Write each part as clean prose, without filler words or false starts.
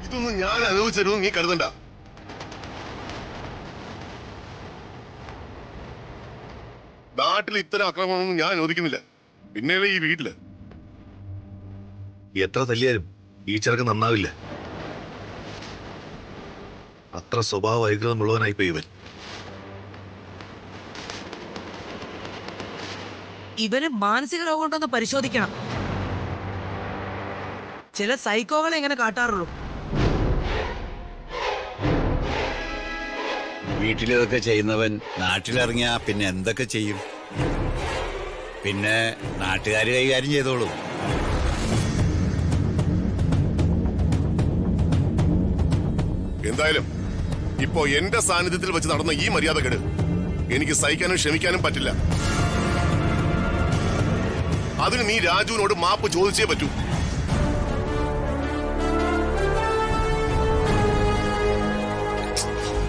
ഇതൊന്നും ഞാൻ അനുഭവിച്ചിരുന്നു നീ കരുതണ്ട. നാട്ടിൽ ഇത്തരം ആക്രമണമൊന്നും ഞാൻ അനുവദിക്കുന്നില്ല. പിന്നെയല്ലേ ഈ വീട്ടില് എത്ര തല്ലിയാലും ഈ ചെറുക്ക് നന്നാവില്ല. അത്ര സ്വഭാവ വൈകൃതമുള്ളവനായി ഇവൻ. ഇവന് മാനസിക രോഗം ഉണ്ടെന്ന് പരിശോധിക്കണം. ചില സൈക്കോകളെ എങ്ങനെ കാട്ടാറുള്ളൂ. വീട്ടിലിതൊക്കെ ചെയ്യുന്നവൻ നാട്ടിലിറങ്ങിയാ പിന്നെ എന്തൊക്കെ ചെയ്യും? പിന്നെ നാട്ടുകാർ കൈകാര്യം ചെയ്തോളൂ. എന്തായാലും ഇപ്പോ എന്റെ സാന്നിധ്യത്തിൽ വെച്ച് നടന്ന ഈ മര്യാദകേട് എനിക്ക് സഹിക്കാനും ക്ഷമിക്കാനും പറ്റില്ല. അതിന് നീ രാജുവിനോട് മാപ്പ് ചോദിച്ചേ പറ്റൂ.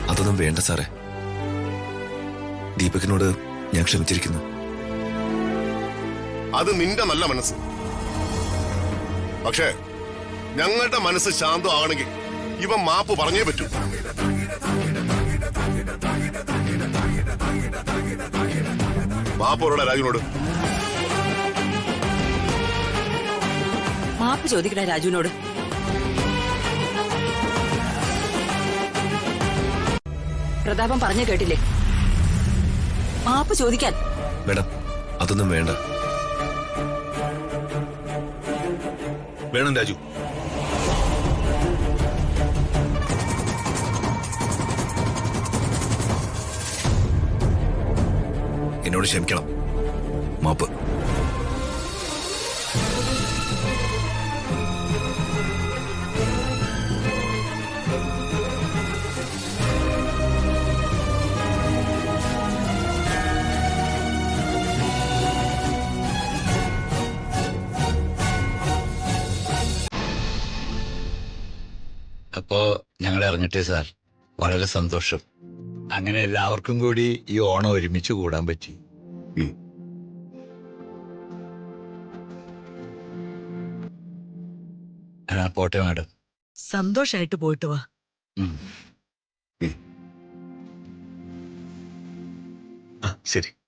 അതൊന്നും വേണ്ട സാറേ. ദീപകിനോട് ഞാൻ ക്ഷമിച്ചിരിക്കുന്നു. അത് നിന്റെ നല്ല മനസ്സ്. പക്ഷേ ഞങ്ങളുടെ മനസ്സ് ശാന്തമാണെങ്കിൽ ഇവൻ മാപ്പ് പറഞ്ഞേ പറ്റൂ. മാപ്പോടെ രാജുവിനോട് മാപ്പ് ചോദിക്കണേ രാജുവിനോട്. പ്രതാപം പറഞ്ഞു കേട്ടില്ലേ? മാപ്പ് ചോദിക്കാൻ. മേഡം അതൊന്നും വേണ്ട. വേണം രാജു. എന്നോട് ക്ഷമിക്കണം. മാപ്പ്. അപ്പോ ഞങ്ങൾ ഇറങ്ങട്ടെ സാർ. വളരെ സന്തോഷം. അങ്ങനെ എല്ലാവർക്കും കൂടി ഈ ഓണം ഒരുമിച്ച് കൂടാൻ പറ്റി. പോട്ടെ മാഡം. സന്തോഷായിട്ട് പോയിട്ട് വാ. ശരി.